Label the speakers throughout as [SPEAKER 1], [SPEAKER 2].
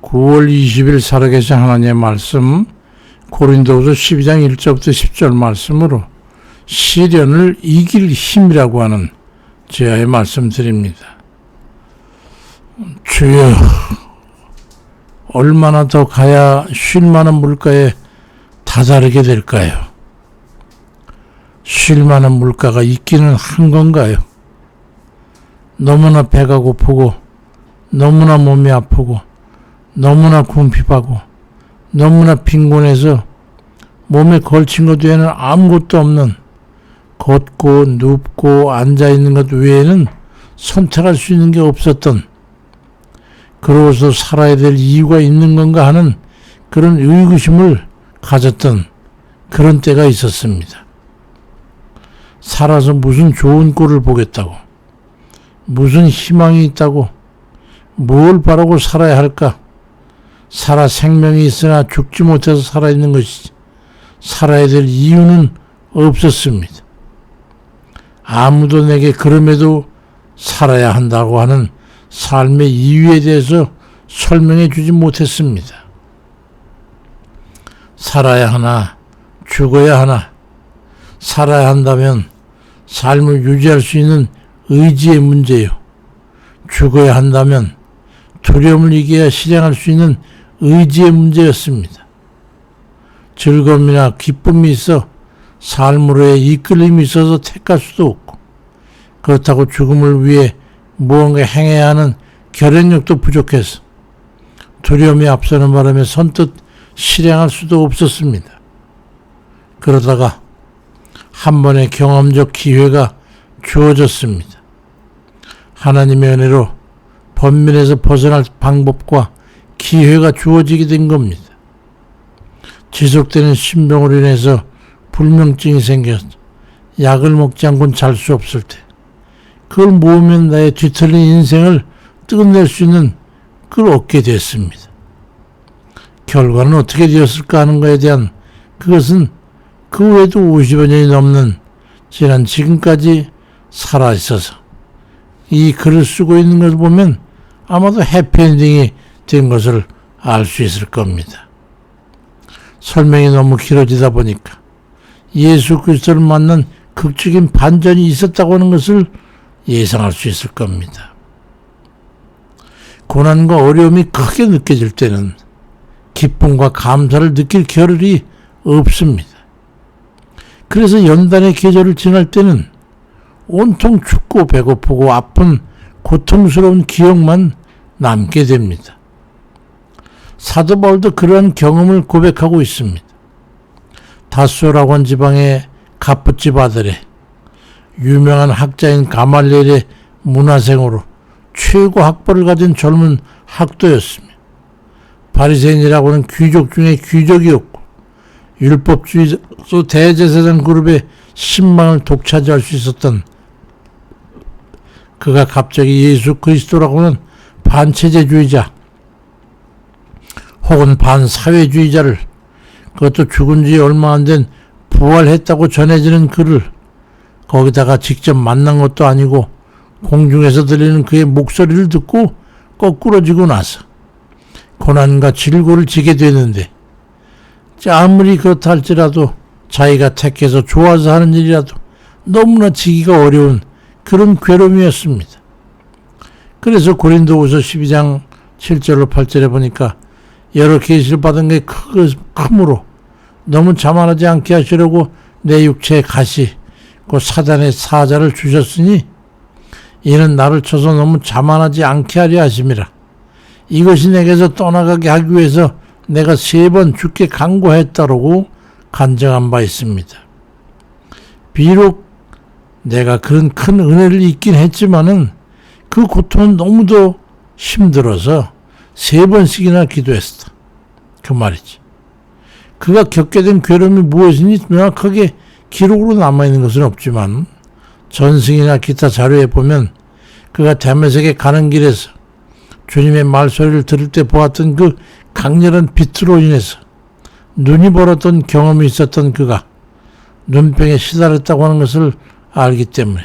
[SPEAKER 1] 9월 20일 살아계신 하나님의 말씀 고린도후서 12장 1절부터 10절 말씀으로 시련을 이길 힘이라고 하는 제아의 말씀 드립니다. 주여, 얼마나 더 가야 쉴 만한 물가에 다다르게 될까요? 쉴 만한 물가가 있기는 한 건가요? 너무나 배가 고프고 너무나 몸이 아프고 너무나 궁핍하고 너무나 빈곤해서 몸에 걸친 것 외에는 아무것도 없는, 걷고 눕고 앉아있는 것 외에는 선택할 수 있는 게 없었던, 그러고서 살아야 될 이유가 있는 건가 하는 그런 의구심을 가졌던 그런 때가 있었습니다. 살아서 무슨 좋은 꼴을 보겠다고, 무슨 희망이 있다고, 뭘 바라고 살아야 할까? 살아 생명이 있으나 죽지 못해서 살아있는 것이지 살아야 될 이유는 없었습니다. 아무도 내게 그럼에도 살아야 한다고 하는 삶의 이유에 대해서 설명해 주지 못했습니다. 살아야 하나 죽어야 하나, 살아야 한다면 삶을 유지할 수 있는 의지의 문제요, 죽어야 한다면 두려움을 이겨야 실행할 수 있는 의지의 문제였습니다. 즐거움이나 기쁨이 있어 삶으로의 이끌림이 있어서 택할 수도 없고, 그렇다고 죽음을 위해 무언가 행해야 하는 결연력도 부족해서 두려움이 앞서는 바람에 선뜻 실행할 수도 없었습니다. 그러다가 한 번의 경험적 기회가 주어졌습니다. 하나님의 은혜로 번민에서 벗어날 방법과 기회가 주어지게 된 겁니다. 지속되는 신병으로 인해서 불면증이 생겨서 약을 먹지 않고는 잘 수 없을 때, 그걸 모으면 나의 뒤틀린 인생을 끝낼 수 있는 그걸 얻게 됐습니다. 결과는 어떻게 되었을까 하는 것에 대한 그것은 그 외에도 50여 년이 넘는 지난 지금까지 살아있어서 이 글을 쓰고 있는 것을 보면 아마도 해피엔딩이 된 것을 알 수 있을 겁니다. 설명이 너무 길어지다 보니까 예수 그리스도를 만난 극적인 반전이 있었다고 하는 것을 예상할 수 있을 겁니다. 고난과 어려움이 크게 느껴질 때는 기쁨과 감사를 느낄 겨를이 없습니다. 그래서 연단의 계절을 지날 때는 온통 춥고 배고프고 아픈 고통스러운 기억만 남게 됩니다. 사도 바울도 그러한 경험을 고백하고 있습니다. 다소라고 한 지방의 갑부집 아들에 유명한 학자인 가말리엘의 문화생으로 최고 학벌을 가진 젊은 학도였으며, 바리새인이라고 하는 귀족 중에 귀족이었고, 율법주의 대제사장 그룹의 신망을 독차지할 수 있었던 그가 갑자기 예수 그리스도라고 하는 반체제주의자 혹은 반사회주의자를, 그것도 죽은 지 얼마 안 된 부활했다고 전해지는 그를, 거기다가 직접 만난 것도 아니고 공중에서 들리는 그의 목소리를 듣고 거꾸러지고 나서 고난과 질고를 지게 되는데, 아무리 그렇다 할지라도 자기가 택해서 좋아서 하는 일이라도 너무나 지기가 어려운 그런 괴로움이었습니다. 그래서 고린도후서 12장 7절로 8절에 보니까 여러 계시를 받은 게 크므로 너무 자만하지 않게 하시려고 내 육체에 가시 곧 사단의 사자를 주셨으니 이는 나를 쳐서 너무 자만하지 않게 하려 하심이라. 이것이 내게서 떠나가게 하기 위해서 내가 3번 주께 간구했다라고 간증한 바 있습니다. 비록 내가 그런 큰 은혜를 잊긴 했지만은 그 고통은 너무도 힘들어서 3번씩이나 기도했다, 그 말이지. 그가 겪게 된 괴로움이 무엇인지 명확하게 기록으로 남아있는 것은 없지만 전승이나 기타 자료에 보면 그가 다메섹에 가는 길에서 주님의 말소리를 들을 때 보았던 그 강렬한 빛으로 인해서 눈이 벌었던 경험이 있었던 그가 눈병에 시달렸다고 하는 것을 알기 때문에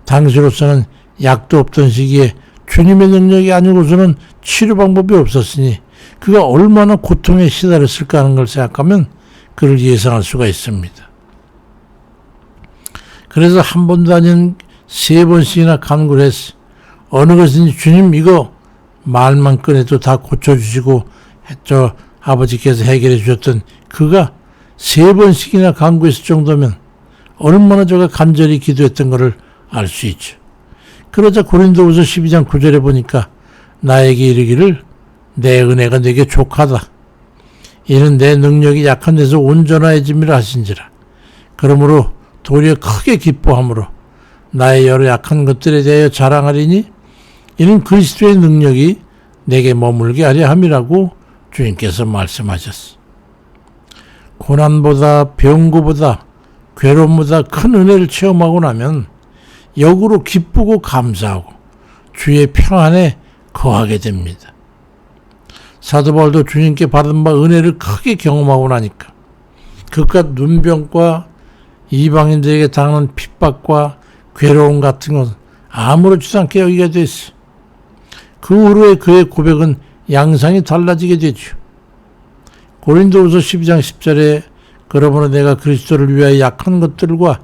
[SPEAKER 1] 당시로서는 약도 없던 시기에 주님의 능력이 아니고서는 치료 방법이 없었으니 그가 얼마나 고통에 시달렸을까 하는 걸 생각하면 그를 예상할 수가 있습니다. 그래서 한 번도 아닌 3번씩이나 간구를 했어. 어느 것인지 주님 이거 말만 꺼내도 다 고쳐주시고 저 아버지께서 해결해 주셨던 그가 3번씩이나 간구했을 정도면 얼마나 저가 간절히 기도했던 것을 알 수 있죠. 그러자 고린도후서 12장 9절에 보니까 나에게 이르기를 내 은혜가 내게 족하다. 이는 내 능력이 약한 데서 온전하여짐이라 하신지라. 그러므로 도리어 크게 기뻐함으로 나의 여러 약한 것들에 대하여 자랑하리니 이는 그리스도의 능력이 내게 머물게 하려 함이라고 주님께서 말씀하셨어. 고난보다 병고보다 괴로움보다 큰 은혜를 체험하고 나면 역으로 기쁘고 감사하고 주의 평안에 거하게 됩니다. 사도 바울도 주님께 받은 바 은혜를 크게 경험하고 나니까 그깟 눈병과 이방인들에게 당하는 핍박과 괴로움 같은 것은 아무렇지도 않게 여기게 됐어. 그 후로의 그의 고백은 양상이 달라지게 되죠. 고린도후서 12장 10절에 그러므로 내가 그리스도를 위하여 약한 것들과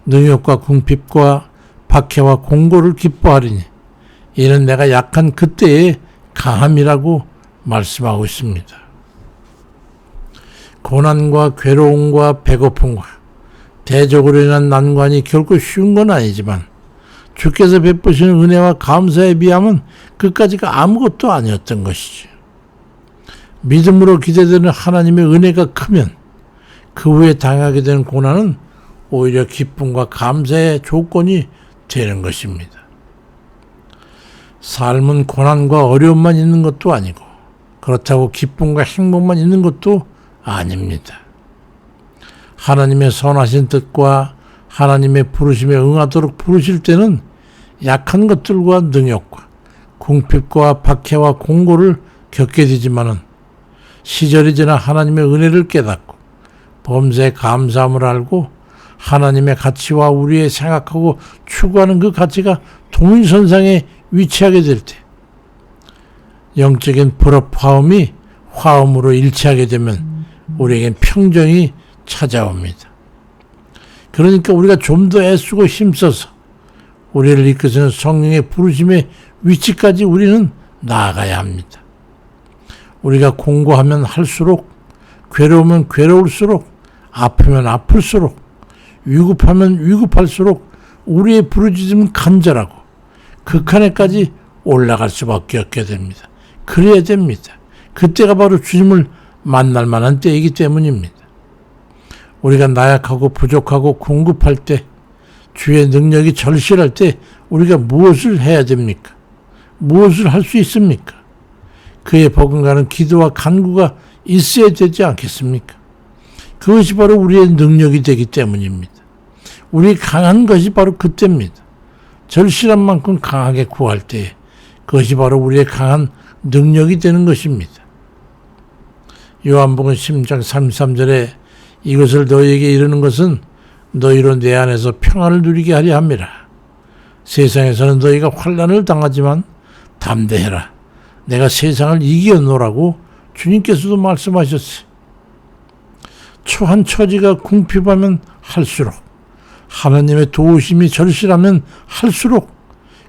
[SPEAKER 1] 능욕과 궁핍과 박해와 공고를 기뻐하리니 이는 내가 약한 그때의 강함이라고 말씀하고 있습니다. 고난과 괴로움과 배고픔과 대적으로 인한 난관이 결코 쉬운 건 아니지만 주께서 베푸시는 은혜와 감사에 비하면 그까지가 아무것도 아니었던 것이죠. 믿음으로 기대되는 하나님의 은혜가 크면 그 후에 당하게 되는 고난은 오히려 기쁨과 감사의 조건이 되는 것입니다. 삶은 고난과 어려움만 있는 것도 아니고 그렇다고 기쁨과 행복만 있는 것도 아닙니다. 하나님의 선하신 뜻과 하나님의 부르심에 응하도록 부르실 때는 약한 것들과 능욕과 궁핍과 박해와 공고를 겪게 되지만은 시절이 지나 하나님의 은혜를 깨닫고 범사에 감사함을 알고 하나님의 가치와 우리의 생각하고 추구하는 그 가치가 동일선상에 위치하게 될 때 영적인 불협화음이 화음으로 일치하게 되면 우리에겐 평정이 찾아옵니다. 그러니까 우리가 좀 더 애쓰고 힘써서 우리를 이끄시는 성령의 부르심의 위치까지 우리는 나아가야 합니다. 우리가 공고하면 할수록, 괴로우면 괴로울수록, 아프면 아플수록, 위급하면 위급할수록 우리의 부르짖음은 간절하고 극한에까지 올라갈 수밖에 없게 됩니다. 그래야 됩니다. 그때가 바로 주님을 만날 만한 때이기 때문입니다. 우리가 나약하고 부족하고 궁급할 때, 주의 능력이 절실할 때 우리가 무엇을 해야 됩니까? 무엇을 할 수 있습니까? 그의 버금가는 기도와 간구가 있어야 되지 않겠습니까? 그것이 바로 우리의 능력이 되기 때문입니다. 우리 강한 것이 바로 그때입니다. 절실한 만큼 강하게 구할 때 그것이 바로 우리의 강한 능력이 되는 것입니다. 요한복음 10장 33절에 이것을 너희에게 이르는 것은 너희로 내 안에서 평안을 누리게 하려 함이라. 세상에서는 너희가 환난을 당하지만 담대해라. 내가 세상을 이겨노라고 주님께서도 말씀하셨어요. 처한 처지가 궁핍하면 할수록 하나님의 도우심이 절실하면 할수록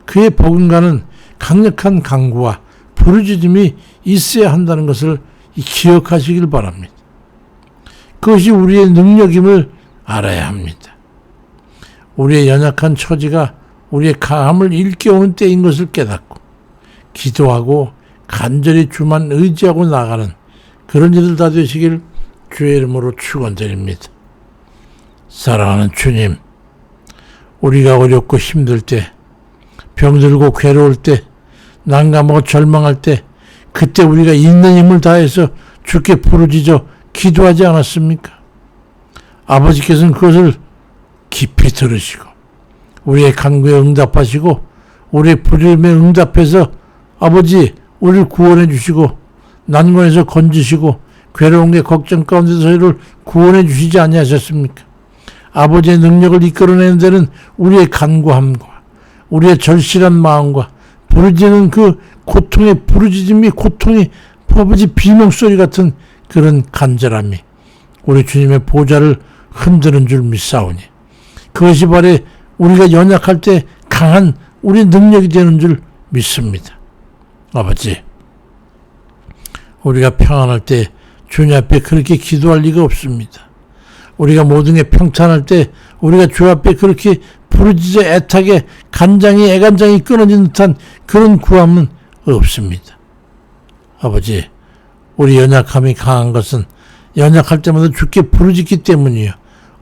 [SPEAKER 1] 그의 버금가는 강력한 간구와 부르짖음이 있어야 한다는 것을 기억하시길 바랍니다. 그것이 우리의 능력임을 알아야 합니다. 우리의 연약한 처지가 우리의 강함을 일깨우는 때인 것을 깨닫고 기도하고 간절히 주만 의지하고 나가는 그런 일들 다 되시길 주의 이름으로 축원드립니다. 사랑하는 주님, 우리가 어렵고 힘들 때, 병들고 괴로울 때, 난감하고 절망할 때, 그때 우리가 있는 힘을 다해서 주께 부르짖어 기도하지 않았습니까? 아버지께서는 그것을 깊이 들으시고 우리의 간구에 응답하시고 우리의 부르심에 응답해서 아버지 우리를 구원해 주시고 난관에서 건지시고 괴로움과 걱정 가운데서 저희를 구원해 주시지 아니하셨습니까? 아버지의 능력을 이끌어내는 데는 우리의 간구함과 우리의 절실한 마음과 부르짖는 그 고통의 부르짖음이 고통이 아버지 비명소리 같은 그런 간절함이 우리 주님의 보좌를 흔드는 줄 믿사오니 그것이 바로 우리가 연약할 때 강한 우리 능력이 되는 줄 믿습니다. 아버지, 우리가 평안할 때 주님 앞에 그렇게 기도할 리가 없습니다. 우리가 모든 게 평탄할 때 우리가 주 앞에 그렇게 부르짖어 애타게 애간장이 끊어진 듯한 그런 구함은 없습니다. 아버지, 우리 연약함이 강한 것은 연약할 때마다 주께 부르짖기 때문이요.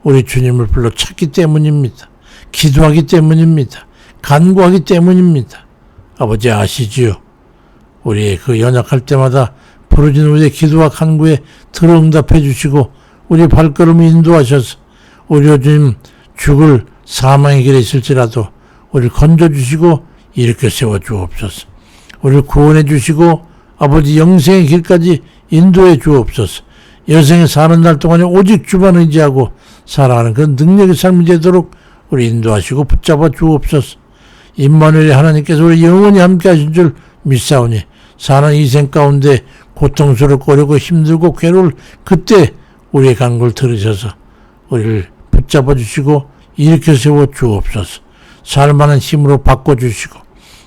[SPEAKER 1] 우리 주님을 불러 찾기 때문입니다. 기도하기 때문입니다. 간구하기 때문입니다. 아버지 아시지요? 우리의 그 연약할 때마다 부르짖는 우리의 기도와 간구에 들어응답해 주시고 우리 발걸음을 인도하셔서 우리 주님 죽을 사망의 길에 있을지라도 우리를 건져주시고 일으켜 세워주옵소서. 우리를 구원해 주시고 아버지 영생의 길까지 인도해 주옵소서. 여생에 사는 날 동안에 오직 주만 의지하고 살아가는 그런 능력의 삶이 되도록 우리 인도하시고 붙잡아 주옵소서. 임마누엘의 하나님께서 우리 영원히 함께 하신 줄 믿사오니 사는 이 생 가운데 고통스럽고 어렵고 힘들고 괴로울 그때 우리의 간구를 들으셔서 우리를 붙잡아 주시고 일으켜 세워 주옵소서. 살만한 힘으로 바꿔주시고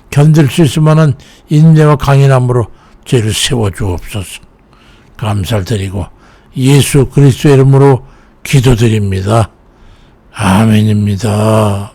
[SPEAKER 1] 견딜 수 있을 만한 인내와 강인함으로 죄를 세워 주옵소서. 감사를 드리고 예수 그리스도의 이름으로 기도드립니다. 아멘입니다.